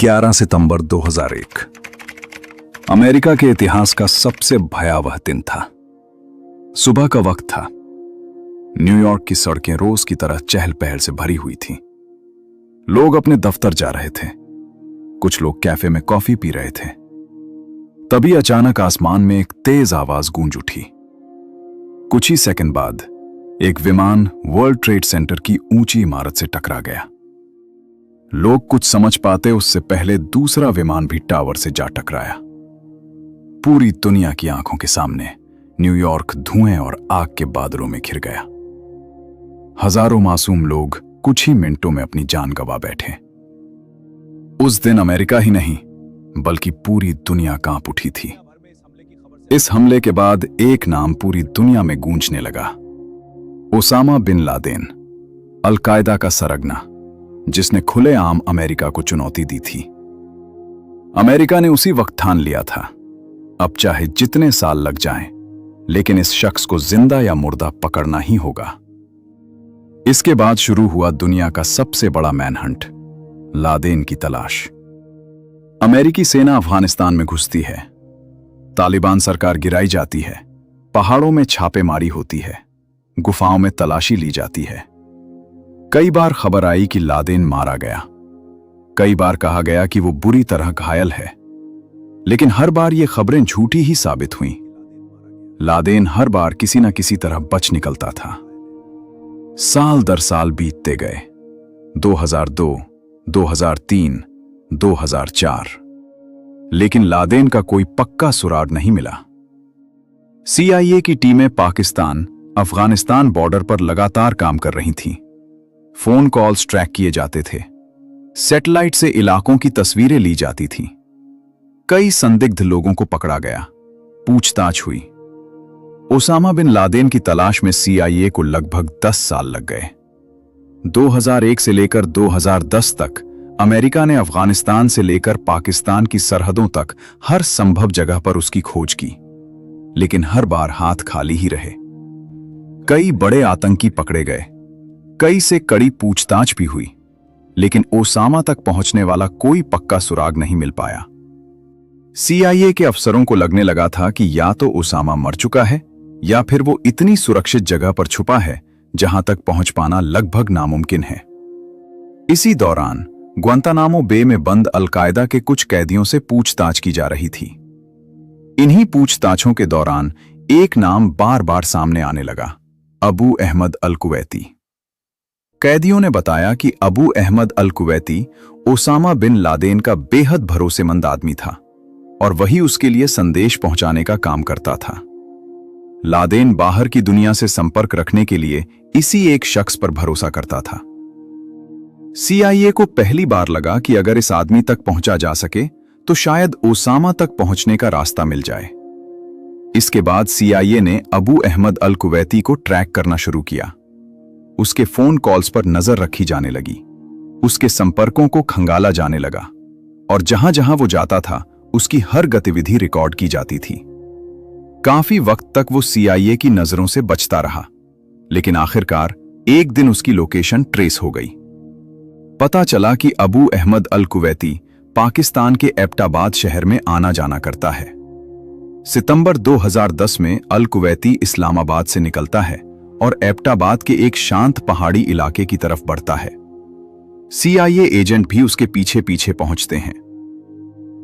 11 सितंबर 2001 America के इतिहास का सबसे भयावह दिन था। सुबह का वक्त था। न्यूयॉर्क की सड़कें रोज की तरह चहल पहल से भरी हुई थीं। लोग अपने दफ्तर जा रहे थे, कुछ लोग कैफे में कॉफी पी रहे थे। तभी अचानक आसमान में एक तेज आवाज गूंज उठी। कुछ ही सेकंड बाद एक विमान वर्ल्ड ट्रेड सेंटर की ऊंची इमारत से टकरा गया। लोग कुछ समझ पाते उससे पहले दूसरा विमान भी टावर से जा टकराया। पूरी दुनिया की आंखों के सामने न्यूयॉर्क धुएं और आग के बादलों में घिर गया। हजारों मासूम लोग कुछ ही मिनटों में अपनी जान गंवा बैठे। उस दिन अमेरिका ही नहीं बल्कि पूरी दुनिया कांप उठी थी। इस हमले के बाद एक नाम पूरी दुनिया में गूंजने लगा, ओसामा बिन लादेन, अल-कायदा का सरगना, जिसने खुलेआम अमेरिका को चुनौती दी थी। अमेरिका ने उसी वक्त ठान लिया था, अब चाहे जितने साल लग जाएं, लेकिन इस शख्स को जिंदा या मुर्दा पकड़ना ही होगा। इसके बाद शुरू हुआ दुनिया का सबसे बड़ा मैनहंट, लादेन की तलाश। अमेरिकी सेना अफगानिस्तान में घुसती है, तालिबान सरकार गिराई जाती है, पहाड़ों में छापेमारी होती है, गुफाओं में तलाशी ली जाती है। कई बार खबर आई कि लादेन मारा गया, कई बार कहा गया कि वो बुरी तरह घायल है, लेकिन हर बार ये खबरें झूठी ही साबित हुईं। लादेन हर बार किसी न किसी तरह बच निकलता था। साल दर साल बीतते गए, 2002, 2003, 2004, लेकिन लादेन का कोई पक्का सुराग नहीं मिला। CIA की टीमें पाकिस्तान, अफगानिस्तान बॉर्डर पर लगातार काम कर रही थीं। फोन कॉल्स ट्रैक किए जाते थे, सैटेलाइट से इलाकों की तस्वीरें ली जाती थीं। कई संदिग्ध लोगों को पकड़ा गया, पूछताछ हुई। ओसामा बिन लादेन की तलाश में CIA को लगभग 10 साल लग गए। 2001 से लेकर 2010 तक अमेरिका ने अफगानिस्तान से लेकर पाकिस्तान की सरहदों तक हर संभव जगह पर उसकी खोज की, लेकिन हर बार हाथ खाली ही रहे। कई बड़े आतंकी पकड़े गए, कई से कड़ी पूछताछ भी हुई, लेकिन ओसामा तक पहुंचने वाला कोई पक्का सुराग नहीं मिल पाया। CIA के अफसरों को लगने लगा था कि या तो ओसामा मर चुका है या फिर वो इतनी सुरक्षित जगह पर छुपा है जहां तक पहुंच पाना लगभग नामुमकिन है। इसी दौरान ग्वांतानामो बे में बंद अल-कायदा के कुछ कैदियों से पूछताछ की जा रही थी। इन्हीं पूछताछों के दौरान एक नाम बार बार सामने आने लगा, अबू अहमद अल-कुवैती। कैदियों ने बताया कि Abu Ahmed al-Kuwaiti Osama bin Laden का बेहद भरोसेमंद आदमी था और वही उसके लिए संदेश पहुंचाने का काम करता था। लादेन बाहर की दुनिया से संपर्क रखने के लिए इसी एक शख्स पर भरोसा करता था। CIA को पहली बार लगा कि अगर इस आदमी तक पहुंचा जा सके तो शायद ओसामा तक पहुंचने का रास्ता मिल जाए। इसके बाद CIA ने अबू अहमद अल-कुवैती को ट्रैक करना शुरू किया। उसके फोन कॉल्स पर नजर रखी जाने लगी, उसके संपर्कों को खंगाला जाने लगा और जहां जहां वो जाता था उसकी हर गतिविधि रिकॉर्ड की जाती थी। काफी वक्त तक वो CIA की नजरों से बचता रहा, लेकिन आखिरकार एक दिन उसकी लोकेशन ट्रेस हो गई। पता चला कि अबू अहमद अल-कुवैती पाकिस्तान के एबटाबाद शहर में आना जाना करता है। सितंबर 2010 में अल-कुवैती इस्लामाबाद से निकलता है और एबटाबाद के एक शांत पहाड़ी इलाके की तरफ बढ़ता है। CIA एजेंट भी उसके पीछे पीछे पहुंचते हैं।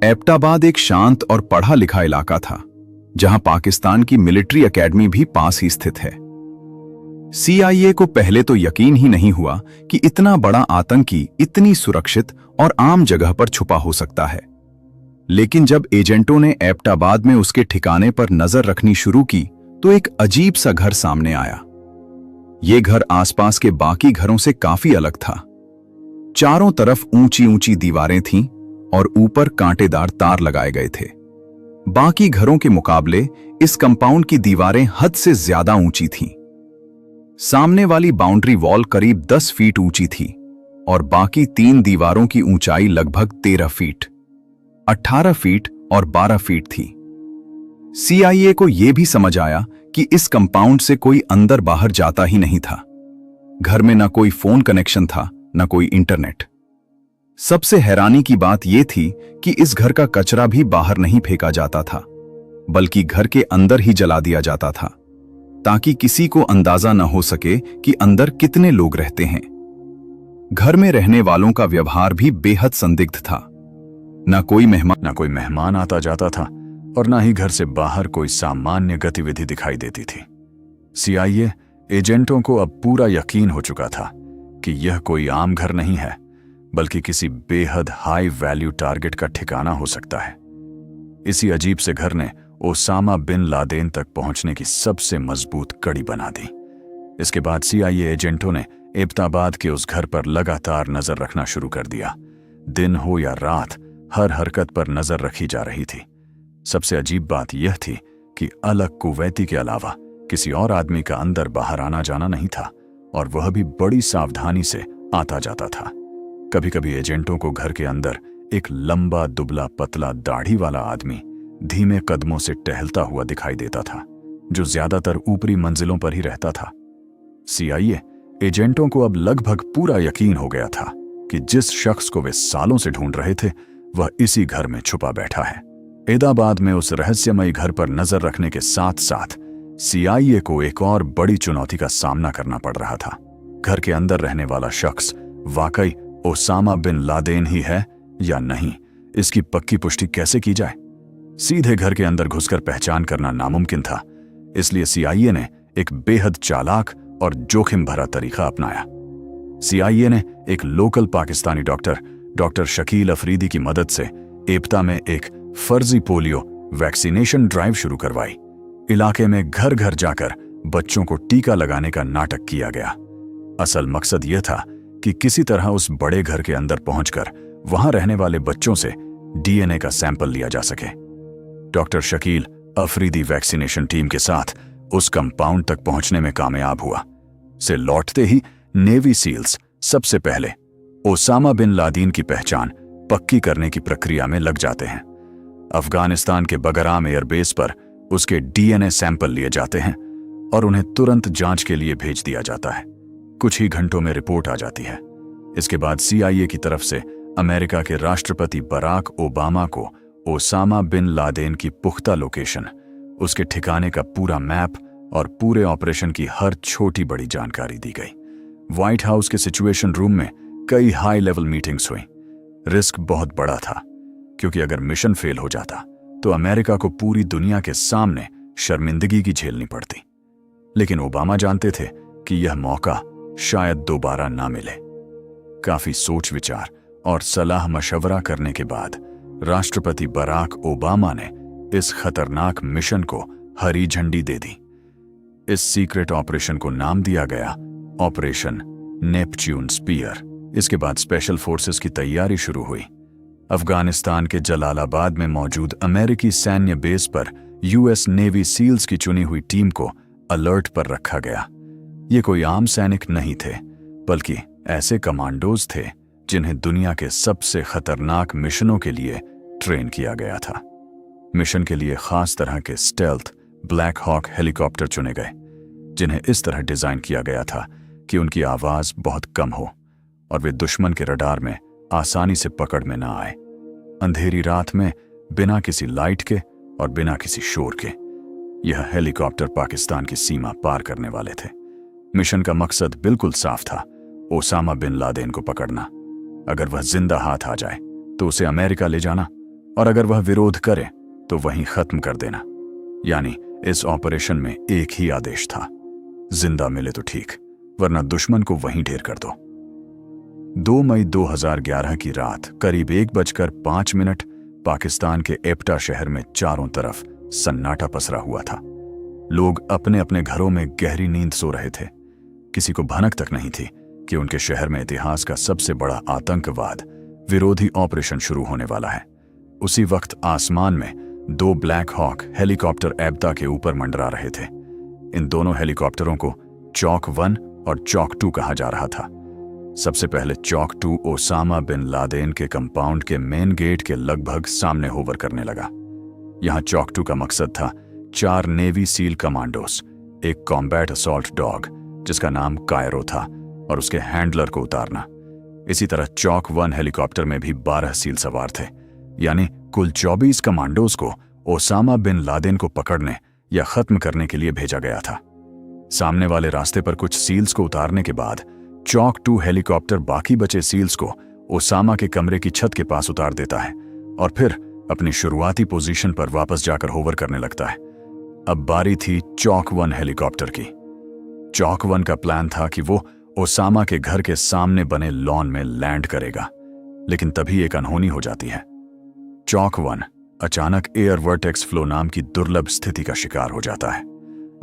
एबटाबाद एक शांत और पढ़ा लिखा इलाका था, जहां पाकिस्तान की मिलिट्री एकेडमी भी पास ही स्थित है। CIA को पहले तो यकीन ही नहीं हुआ कि इतना बड़ा आतंकी इतनी सुरक्षित और आम जगह पर छुपा हो सकता है। लेकिन जब एजेंटों ने एबटाबाद में उसके ठिकाने पर नजर रखनी शुरू की तो एक अजीब सा घर सामने आया। ये घर आसपास के बाकी घरों से काफी अलग था। चारों तरफ ऊंची ऊंची दीवारें थीं और ऊपर कांटेदार तार लगाए गए थे। बाकी घरों के मुकाबले इस कंपाउंड की दीवारें हद से ज्यादा ऊंची थीं। सामने वाली बाउंड्री वॉल करीब 10 फीट ऊंची थी और बाकी 3 दीवारों की ऊंचाई लगभग 13 फीट, 18 फीट और 12 फीट थी। CIA को यह भी समझ आया कि इस कंपाउंड से कोई अंदर बाहर जाता ही नहीं था। घर में ना कोई फोन कनेक्शन था, ना कोई इंटरनेट। सबसे हैरानी की बात यह थी कि इस घर का कचरा भी बाहर नहीं फेंका जाता था, बल्कि घर के अंदर ही जला दिया जाता था, ताकि किसी को अंदाजा न हो सके कि अंदर कितने लोग रहते हैं। घर में रहने वालों का व्यवहार भी बेहद संदिग्ध था। न कोई मेहमान आता जाता था और न ही घर से बाहर कोई सामान्य गतिविधि दिखाई देती थी। सीआईए एजेंटों को अब पूरा यकीन हो चुका था कि यह कोई आम घर नहीं है, बल्कि किसी बेहद हाई वैल्यू टारगेट का ठिकाना हो सकता है। इसी अजीब से घर ने ओसामा बिन लादेन तक पहुंचने की सबसे मजबूत कड़ी बना दी। इसके बाद सीआईए एजेंटों ने एबटाबाद के उस घर पर लगातार नजर रखना शुरू कर दिया। दिन हो या रात, हर हरकत पर नजर रखी जा रही थी। सबसे अजीब बात यह थी कि अलग कुवैती के अलावा किसी और आदमी का अंदर बाहर आना जाना नहीं था, और वह भी बड़ी सावधानी से आता जाता था। कभी कभी एजेंटों को घर के अंदर एक लंबा दुबला पतला दाढ़ी वाला आदमी धीमे कदमों से टहलता हुआ दिखाई देता था, जो ज्यादातर ऊपरी मंजिलों पर ही रहता था। सीआईए एजेंटों को अब लगभग पूरा यकीन हो गया था कि जिस शख्स को वे सालों से ढूंढ रहे थे वह इसी घर में छुपा बैठा है। एदाबाद में उस रहस्यमयी घर पर नजर रखने के साथ साथ सीआईए को एक और बड़ी चुनौती का सामना करना पड़ रहा था। घर के अंदर रहने वाला शख्स वाकई ओसामा बिन लादेन ही है या नहीं, इसकी पक्की पुष्टि कैसे की जाए। सीधे घर के अंदर घुसकर पहचान करना नामुमकिन था, इसलिए सीआईए ने एक बेहद चालाक और जोखिम भरा तरीका अपनाया। सीआईए ने एक लोकल पाकिस्तानी डॉक्टर शकील अफरीदी की मदद से एबटा में एक फर्जी पोलियो वैक्सीनेशन ड्राइव शुरू करवाई। इलाके में घर घर जाकर बच्चों को टीका लगाने का नाटक किया गया। असल मकसद यह था कि किसी तरह उस बड़े घर के अंदर पहुंचकर वहां रहने वाले बच्चों से डीएनए का सैंपल लिया जा सके। Doctor Shakeel Afridi vaccination team के साथ उस कंपाउंड तक पहुंचने में कामयाब हुआ। से लौटते ही नेवी सील्स सबसे पहले ओसामा बिन लादेन की पहचान पक्की करने की प्रक्रिया में लग जाते हैं। अफगानिस्तान के बगराम एयरबेस पर उसके डीएनए सैंपल लिए जाते हैं और उन्हें तुरंत जांच के लिए भेज दिया जाता है। कुछ ही घंटों में रिपोर्ट आ जाती है। इसके बाद सीआईए की तरफ से अमेरिका के राष्ट्रपति बराक ओबामा को ओसामा बिन लादेन की पुख्ता लोकेशन, उसके ठिकाने का पूरा मैप और पूरे ऑपरेशन की हर छोटी बड़ी जानकारी दी गई। व्हाइट हाउस के सिचुएशन रूम में कई हाई लेवल मीटिंग्स हुई। रिस्क बहुत बड़ा था, क्योंकि अगर मिशन फेल हो जाता तो अमेरिका को पूरी दुनिया के सामने शर्मिंदगी की झेलनी पड़ती। लेकिन ओबामा जानते थे कि यह मौका शायद दोबारा ना मिले। काफी सोच विचार और सलाह मशवरा करने के बाद राष्ट्रपति बराक ओबामा ने इस खतरनाक मिशन को हरी झंडी दे दी। इस सीक्रेट ऑपरेशन को नाम दिया गया ऑपरेशन नेपच्यून स्पीयर। इसके बाद स्पेशल फोर्सेस की तैयारी शुरू हुई। अफगानिस्तान के जलालाबाद में मौजूद अमेरिकी सैन्य बेस पर यूएस नेवी सील्स की चुनी हुई टीम को अलर्ट पर रखा गया। ये कोई आम सैनिक नहीं थे, बल्कि ऐसे कमांडोज थे जिन्हें दुनिया के सबसे खतरनाक मिशनों के लिए ट्रेन किया गया था। मिशन के लिए खास तरह के स्टेल्थ ब्लैक हॉक हेलीकॉप्टर चुने गए, जिन्हें इस तरह डिजाइन किया गया था कि उनकी आवाज बहुत कम हो और वे दुश्मन के रडार में आसानी से पकड़ में ना आए। अंधेरी रात में बिना किसी लाइट के और बिना किसी शोर के यह हेलीकॉप्टर पाकिस्तान की सीमा पार करने वाले थे। मिशन का मकसद बिल्कुल साफ था, ओसामा बिन लादेन को पकड़ना। अगर वह जिंदा हाथ आ जाए तो उसे अमेरिका ले जाना, और अगर वह विरोध करे तो वहीं खत्म कर देना। यानी इस ऑपरेशन में एक ही आदेश था, जिंदा मिले तो ठीक, वरना दुश्मन को वहीं ढेर कर दो। 2 मई 2011 की रात करीब 1:05 पाकिस्तान के एबटा शहर में चारों तरफ सन्नाटा पसरा हुआ था। लोग अपने अपने घरों में गहरी नींद सो रहे थे। किसी को भनक तक नहीं थी कि उनके शहर में इतिहास का सबसे बड़ा आतंकवाद विरोधी ऑपरेशन शुरू होने वाला है। उसी वक्त आसमान में 2 ब्लैक हॉक हेलीकॉप्टर एबटा के ऊपर मंडरा रहे थे। इन दोनों हेलीकॉप्टरों को चौक 1 और चौक 2 कहा जा रहा था। सबसे पहले चौक 2 ओसामा बिन लादेन के कंपाउंड के मेन गेट के लगभग सामने होवर करने लगा। यहां चौक 2 का मकसद था 4 नेवी सील कमांडोस, एक कॉम्बैट असॉल्ट डॉग जिसका नाम कायरो था और उसके हैंडलर को उतारना। इसी तरह चॉक 1 हेलीकॉप्टर में भी 12 सील सवार थे, यानी कुल 24 कमांडोज को ओसामा बिन लादेन को पकड़ने या खत्म करने के लिए भेजा गया था। सामने वाले रास्ते पर कुछ सील्स को उतारने के बाद चॉक 2 हेलीकॉप्टर बाकी बचे सील्स को ओसामा के कमरे की छत के पास उतार देता है और फिर अपनी शुरुआती पोजीशन पर वापस जाकर होवर करने लगता है। अब बारी थी चॉक 1 हेलीकॉप्टर की। चॉक 1 का प्लान था कि वो ओसामा के घर के सामने बने लॉन में लैंड करेगा, लेकिन तभी एक अनहोनी हो जाती है। चॉक 1 अचानक एयर वर्टेक्स फ्लो नाम की दुर्लभ स्थिति का शिकार हो जाता है।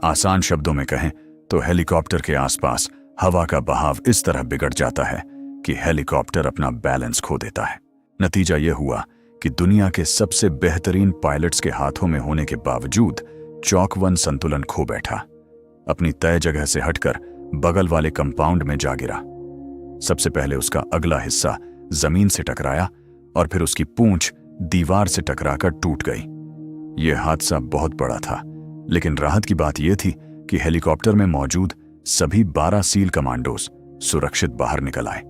आसान शब्दों में कहें तो हेलीकॉप्टर के आसपास हवा का बहाव इस तरह बिगड़ जाता है कि हेलीकॉप्टर अपना बैलेंस खो देता है। नतीजा यह हुआ कि दुनिया के सबसे बेहतरीन पायलट्स के हाथों में होने के बावजूद चॉक 1 संतुलन खो बैठा, अपनी तय जगह से हटकर बगल वाले कंपाउंड में जा गिरा। सबसे पहले उसका अगला हिस्सा जमीन से टकराया और फिर उसकी पूंछ दीवार से टकराकर टूट गई। यह हादसा बहुत बड़ा था, लेकिन राहत की बात यह थी कि हेलीकॉप्टर में मौजूद सभी 12 सील कमांडोज सुरक्षित बाहर निकल आए।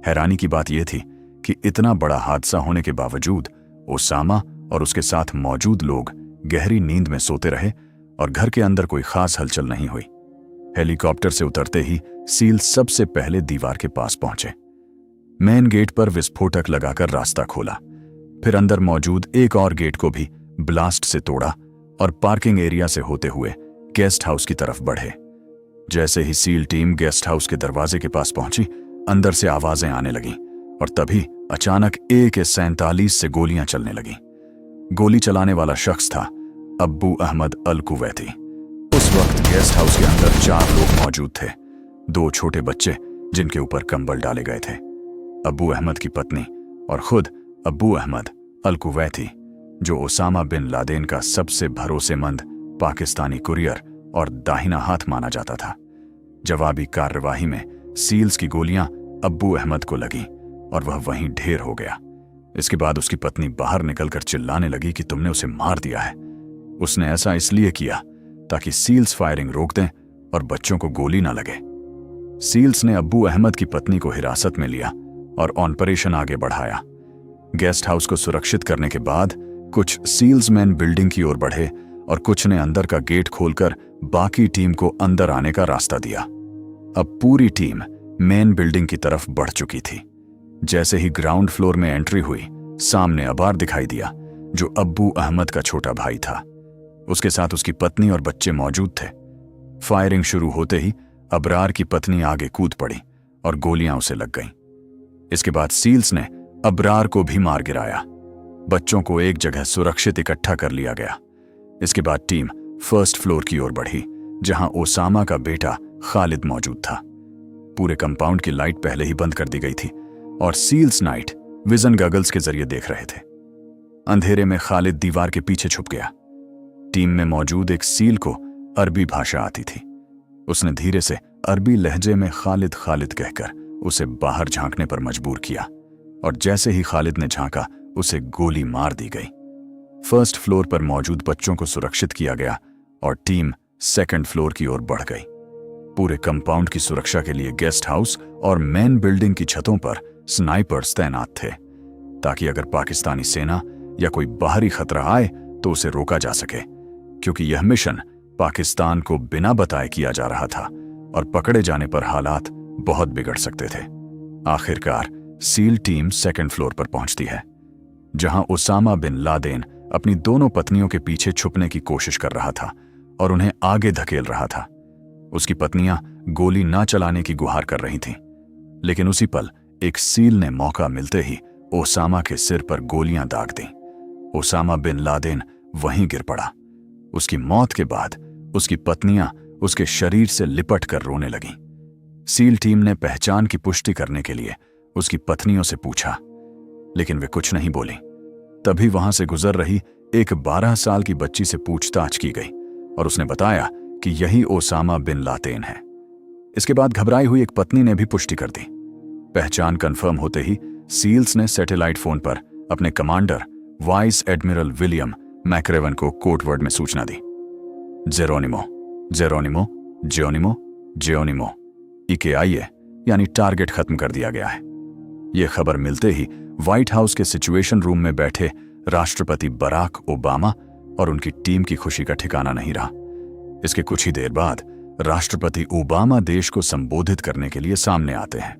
हैरानी की बात यह थी कि इतना बड़ा हादसा होने के बावजूद ओसामा और उसके साथ मौजूद लोग गहरी नींद में सोते रहे और घर के अंदर कोई खास हलचल नहीं हुई। हेलीकॉप्टर से उतरते ही सील सबसे पहले दीवार के पास पहुंचे। मेन गेट पर विस्फोटक लगाकर रास्ता खोला, फिर अंदर मौजूद एक और गेट को भी ब्लास्ट से तोड़ा और पार्किंग एरिया से होते हुए गेस्ट हाउस की तरफ बढ़े। जैसे ही सील टीम गेस्ट हाउस के दरवाजे के पास पहुंची, अंदर से आवाजें आने लगीं और तभी अचानक AK-47 से गोलियां चलने लगीं। गोली चलाने वाला शख्स था अब्बू अहमद अल कुवैती। उस वक्त गेस्ट हाउस के अंदर 4 लोग मौजूद थे, 2 छोटे बच्चे जिनके ऊपर कंबल डाले गए थे, अब्बू अहमद की पत्नी और खुद अब्बू अहमद अल कुवैती, जो ओसामा बिन लादेन का सबसे भरोसेमंद पाकिस्तानी कुरियर और दाहिना हाथ माना जाता था। जवाबी कार्रवाई में सील्स की गोलियां अब्बू अहमद को लगीं और वह वहीं ढेर हो गया। इसके बाद उसकी पत्नी बाहर निकलकर चिल्लाने लगी कि तुमने उसे मार दिया है। उसने ऐसा इसलिए किया ताकि सील्स फायरिंग रोक दें और बच्चों को गोली ना लगे। सील्स ने अब्बू अहमद की पत्नी को हिरासत में लिया और ऑपरेशन आगे बढ़ाया। गेस्ट हाउस को सुरक्षित करने के बाद कुछ सील्समैन बिल्डिंग की ओर बढ़े और कुछ ने अंदर का गेट खोलकर बाकी टीम को अंदर आने का रास्ता दिया। अब पूरी टीम मेन बिल्डिंग की तरफ बढ़ चुकी थी। जैसे ही ग्राउंड फ्लोर में एंट्री हुई, सामने अबार दिखाई दिया, जो अब्बू अहमद का छोटा भाई था। उसके साथ उसकी पत्नी और बच्चे मौजूद थे। फायरिंग शुरू होते ही अबरार की पत्नी आगे कूद पड़ी और गोलियां उसे लग गईं। इसके बाद सील्स ने अबरार को भी मार गिराया। बच्चों को एक जगह सुरक्षित इकट्ठा कर लिया गया। इसके बाद टीम फर्स्ट फ्लोर की ओर बढ़ी, जहां ओसामा का बेटा खालिद मौजूद था। पूरे कंपाउंड की लाइट पहले ही बंद कर दी गई थी और सील्स नाइट विजन गॉगल्स के जरिए देख रहे थे। अंधेरे में खालिद दीवार के पीछे छुप गया। टीम में मौजूद एक सील को अरबी भाषा आती थी। उसने धीरे से अरबी लहजे में खालिद खालिद कहकर उसे बाहर झांकने पर मजबूर किया और जैसे ही खालिद ने झांका, उसे गोली मार दी गई। फर्स्ट फ्लोर पर मौजूद बच्चों को सुरक्षित किया गया और टीम सेकंड फ्लोर की ओर बढ़ गई। पूरे कंपाउंड की सुरक्षा के लिए गेस्ट हाउस और मेन बिल्डिंग की छतों पर स्नाइपर्स तैनात थे, ताकि अगर पाकिस्तानी सेना या कोई बाहरी खतरा आए तो उसे रोका जा सके, क्योंकि यह मिशन पाकिस्तान को बिना बताए किया जा रहा था और पकड़े जाने पर हालात बहुत बिगड़ सकते थे। आखिरकार सील टीम सेकंड फ्लोर पर पहुंचती है, जहां ओसामा बिन लादेन अपनी दोनों पत्नियों के पीछे छुपने की कोशिश कर रहा था और उन्हें आगे धकेल रहा था। उसकी पत्नियां गोली ना चलाने की गुहार कर रही थीं, लेकिन उसी पल एक सील ने मौका मिलते ही ओसामा के सिर पर गोलियां दाग दीं। ओसामा बिन लादेन वहीं गिर पड़ा। उसकी मौत के बाद उसकी पत्नियां उसके शरीर से लिपट कर रोने लगीं। सील टीम ने पहचान की पुष्टि करने के लिए उसकी पत्नियों से पूछा, लेकिन वे कुछ नहीं बोली। तभी वहां से गुजर रही एक 12 साल की बच्ची से पूछताछ की गई और उसने बताया कि यही ओसामा बिन लादेन है। इसके बाद घबराई हुई एक पत्नी ने भी पुष्टि कर दी। पहचान कंफर्म होते ही सील्स ने सैटेलाइट फोन पर अपने commander vice admiral William McRaven को कोडवर्ड में सूचना दी। जेरोनिमो, जेरोनिमो, जियोनिमो, जियोनिमो, इके आइए, यानी टारगेट खत्म कर दिया गया है। यह खबर मिलते ही व्हाइट हाउस के सिचुएशन रूम में बैठे राष्ट्रपति बराक ओबामा और उनकी टीम की खुशी का ठिकाना नहीं रहा। इसके कुछ ही देर बाद राष्ट्रपति ओबामा देश को संबोधित करने के लिए सामने आते हैं।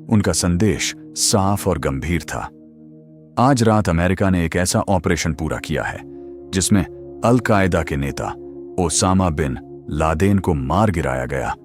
उनका संदेश साफ और गंभीर था। आज रात अमेरिका ने एक ऐसा ऑपरेशन पूरा किया है जिसमें अल कायदा के नेता ओसामा बिन लादेन को मार गिराया गया